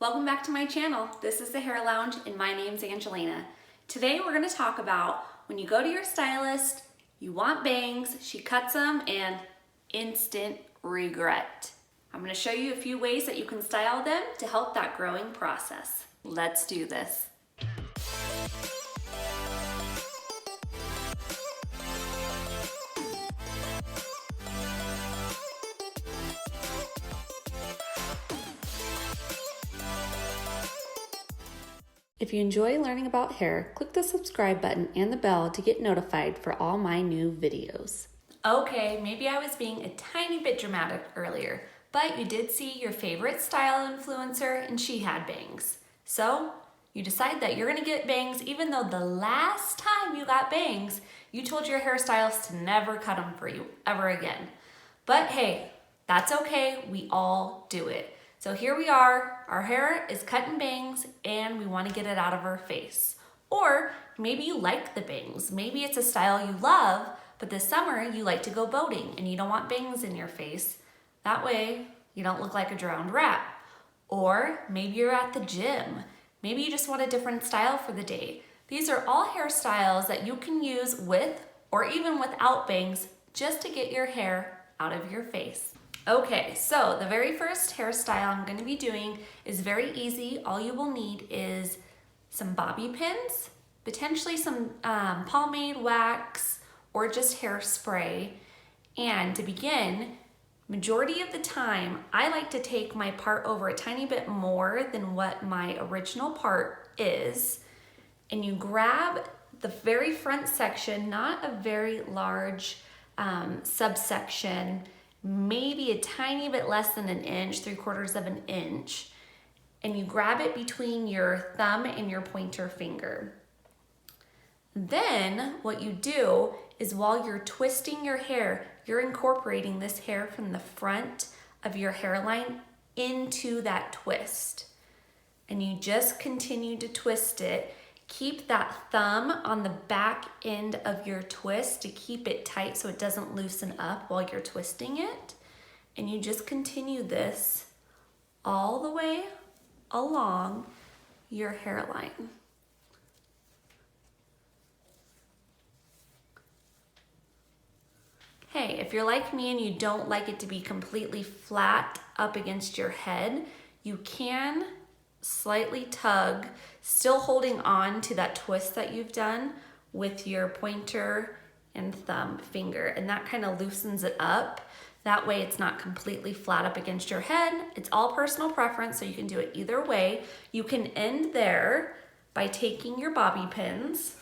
Welcome back to my channel. This is the Hair Lounge and my name's Angelina. Today we're going to talk about when you go to your stylist, you want bangs, she cuts them, and instant regret. I'm going to show you a few ways that you can style them to help that growing process. Let's do this. If you enjoy learning about hair, click the subscribe button and the bell to get notified for all my new videos. Okay, maybe I was being a tiny bit dramatic earlier, but you did see your favorite style influencer and she had bangs. So you decide that you're gonna get bangs even though the last time you got bangs, you told your hairstylist to never cut them for you ever again. But hey, that's okay, we all do it. So here we are, our hair is cut in bangs and we want to get it out of our face. Or maybe you like the bangs. Maybe it's a style you love, but this summer you like to go boating and you don't want bangs in your face. That way you don't look like a drowned rat. Or maybe you're at the gym. Maybe you just want a different style for the day. These are all hairstyles that you can use with or even without bangs just to get your hair out of your face. Okay, so the very first hairstyle I'm going to be doing is very easy. All you will need is some bobby pins, potentially some pomade, wax, or just hairspray. And to begin, majority of the time, I like to take my part over a tiny bit more than what my original part is. And you grab the very front section, not a very large subsection, maybe a tiny bit less than an inch, 3/4 of an inch, and you grab it between your thumb and your pointer finger. Then what you do is while you're twisting your hair, you're incorporating this hair from the front of your hairline into that twist. And you just continue to twist it. Keep that thumb on the back end of your twist to keep it tight so it doesn't loosen up while you're twisting it. And you just continue this all the way along your hairline. Hey, if you're like me and you don't like it to be completely flat up against your head, you can slightly tug, still holding on to that twist that you've done with your pointer and thumb finger, and that kind of loosens it up. That way it's not completely flat up against your head. It's all personal preference, so you can do it either way. You can end there by taking your bobby pins.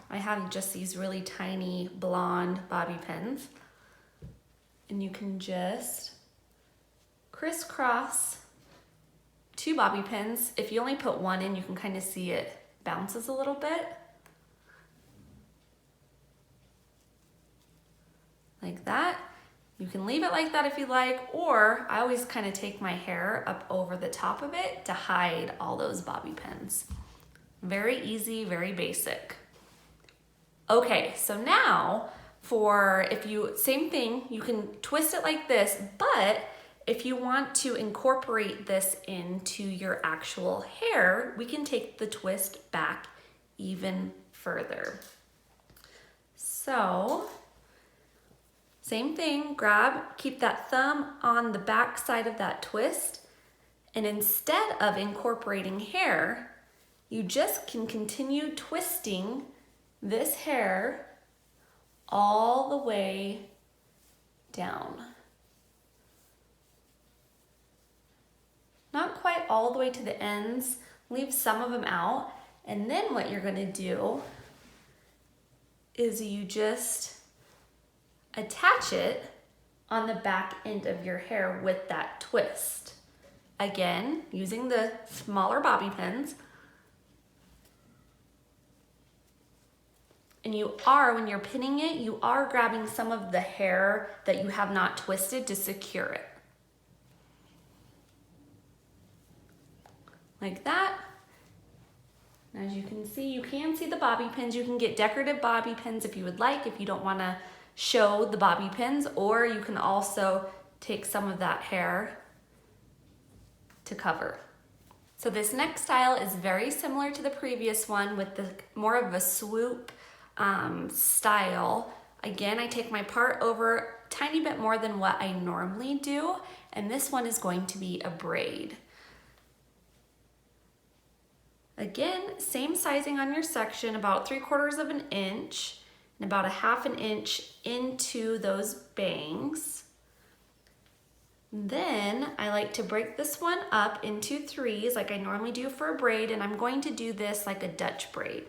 I have just these really tiny blonde bobby pins, and you can just crisscross 2 bobby pins. If you only put 1 in, you can kind of see it bounces a little bit. Like that. You can leave it like that if you like, or I always kind of take my hair up over the top of it to hide all those bobby pins. Very easy, very basic. Okay, so now same thing, you can twist it like this, but if you want to incorporate this into your actual hair, we can take the twist back even further. So, same thing, keep that thumb on the back side of that twist, and instead of incorporating hair, you just can continue twisting this hair all the way down. Not quite all the way to the ends, leave some of them out. And then what you're gonna do is you just attach it on the back end of your hair with that twist. Again, using the smaller bobby pins. And when you're pinning it, you are grabbing some of the hair that you have not twisted to secure it. Like that. As you can see the bobby pins. You can get decorative bobby pins if you would like, if you don't want to show the bobby pins, or you can also take some of that hair to cover. So this next style is very similar to the previous one with the more of a swoop style. Again, I take my part over a tiny bit more than what I normally do, and this one is going to be a braid. Again, same sizing on your section, about 3/4 of an inch and about a 1/2 inch into those bangs. Then I like to break this one up into 3s like I normally do for a braid, and I'm going to do this like a Dutch braid.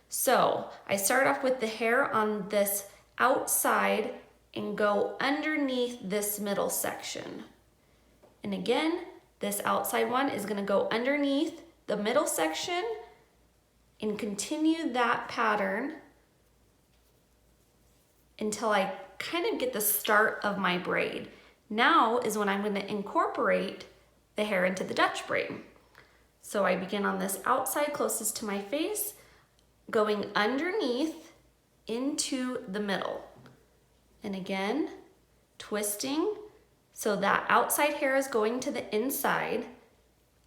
So I start off with the hair on this outside and go underneath this middle section. And again, this outside one is gonna go underneath the middle section and continue that pattern until I kind of get the start of my braid. Now is when I'm going to incorporate the hair into the Dutch braid. So I begin on this outside closest to my face, going underneath into the middle. And again, twisting so that outside hair is going to the inside,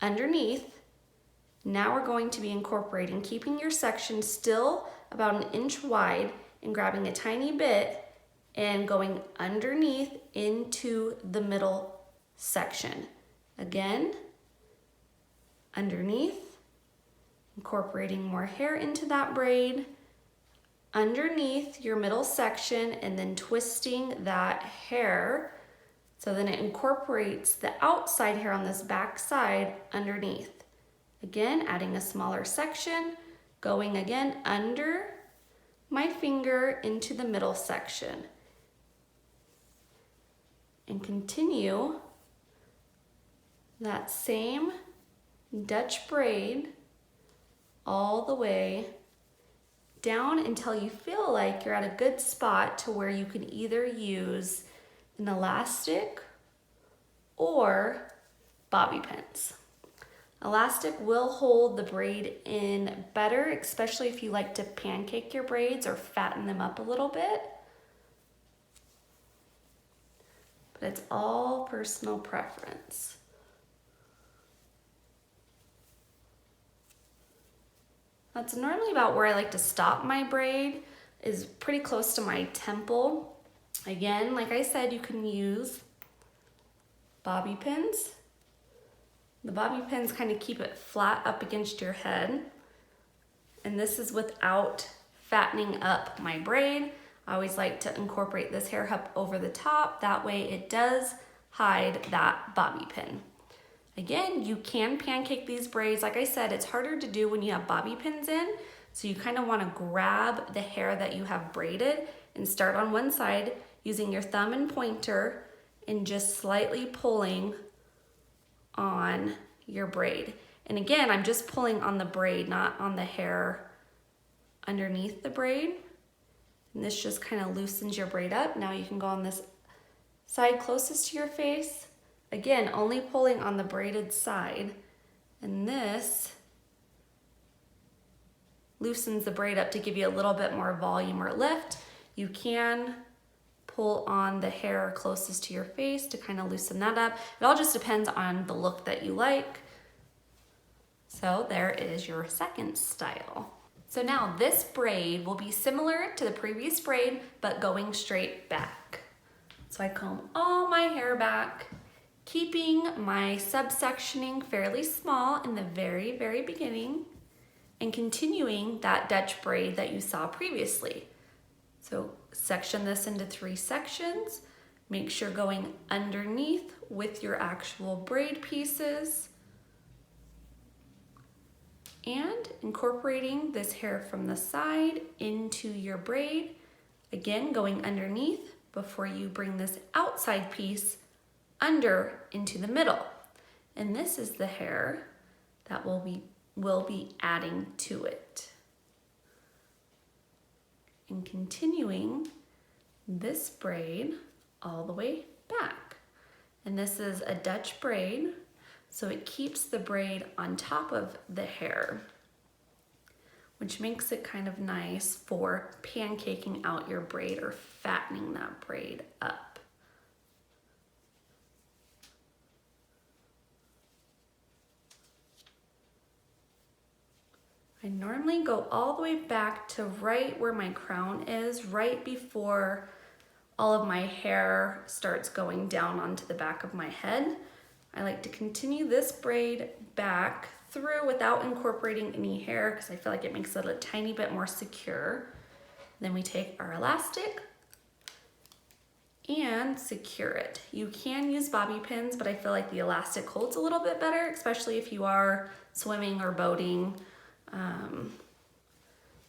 underneath. Now we're going to be incorporating, keeping your section still about 1 inch wide and grabbing a tiny bit and going underneath into the middle section. Again, underneath, incorporating more hair into that braid, underneath your middle section, and then twisting that hair so then it incorporates the outside hair on this back side underneath. Again, adding a smaller section, going again under my finger into the middle section. And continue that same Dutch braid all the way down until you feel like you're at a good spot to where you can either use an elastic or bobby pins. Elastic will hold the braid in better, especially if you like to pancake your braids or fatten them up a little bit. But it's all personal preference. That's normally about where I like to stop my braid, is pretty close to my temple. Again, like I said, you can use bobby pins. The bobby pins kind of keep it flat up against your head. And this is without fattening up my braid. I always like to incorporate this hair up over the top. That way it does hide that bobby pin. Again, you can pancake these braids. Like I said, it's harder to do when you have bobby pins in. So you kind of want to grab the hair that you have braided and start on one side using your thumb and pointer and just slightly pulling on your braid. And again, I'm just pulling on the braid, not on the hair underneath the braid. And this just kind of loosens your braid up. Now you can go on this side closest to your face. Again, only pulling on the braided side. And this loosens the braid up to give you a little bit more volume or lift. You can pull on the hair closest to your face to kind of loosen that up. It all just depends on the look that you like. So there is your second style. So now this braid will be similar to the previous braid, but going straight back. So I comb all my hair back, keeping my subsectioning fairly small in the very, very beginning and continuing that Dutch braid that you saw previously. So section this into 3 sections. Make sure going underneath with your actual braid pieces and incorporating this hair from the side into your braid. Again, going underneath before you bring this outside piece under into the middle. And this is the hair that we'll be adding to it. And continuing this braid all the way back. And this is a Dutch braid, so it keeps the braid on top of the hair, which makes it kind of nice for pancaking out your braid or fattening that braid up. I normally go all the way back to right where my crown is, right before all of my hair starts going down onto the back of my head. I like to continue this braid back through without incorporating any hair because I feel like it makes it a tiny bit more secure. Then we take our elastic and secure it. You can use bobby pins, but I feel like the elastic holds a little bit better, especially if you are swimming or boating.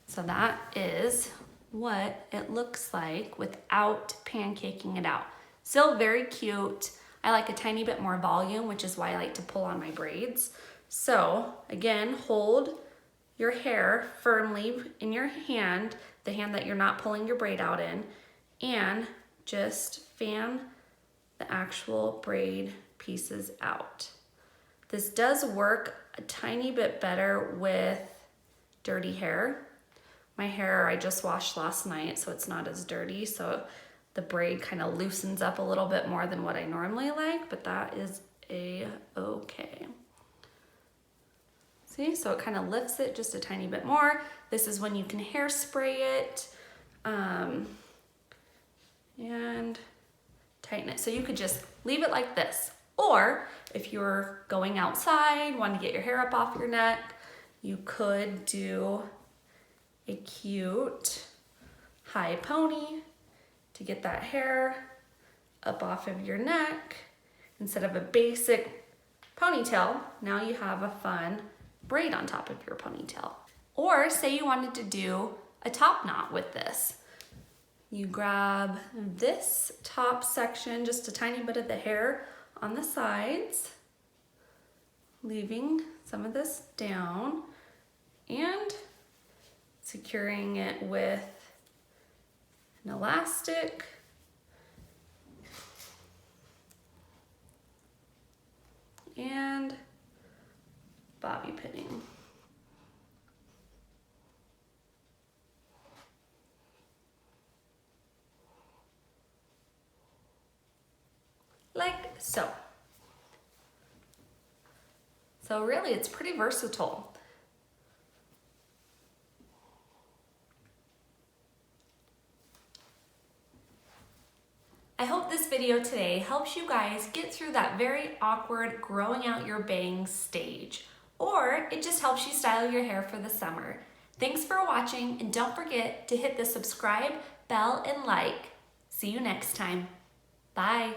So that is what it looks like without pancaking it out. Still very cute. I like a tiny bit more volume, which is why I like to pull on my braids. So again, hold your hair firmly in your hand, the hand that you're not pulling your braid out in, and just fan the actual braid pieces out. This does work a tiny bit better with dirty hair. My hair I just washed last night, so it's not as dirty, so the braid kind of loosens up a little bit more than what I normally like, but that is a-okay. See, so it kind of lifts it just a tiny bit more. This is when you can hairspray it and tighten it. So you could just leave it like this. Or if you're going outside, wanting to get your hair up off your neck, you could do a cute high pony to get that hair up off of your neck. Instead of a basic ponytail, now you have a fun braid on top of your ponytail. Or say you wanted to do a top knot with this. You grab this top section, just a tiny bit of the hair on the sides, leaving some of this down and securing it with an elastic and bobby pinning. Like so. So really, it's pretty versatile. I hope this video today helps you guys get through that very awkward growing out your bangs stage, or it just helps you style your hair for the summer. Thanks for watching, and don't forget to hit the subscribe, bell, and like. See you next time. Bye.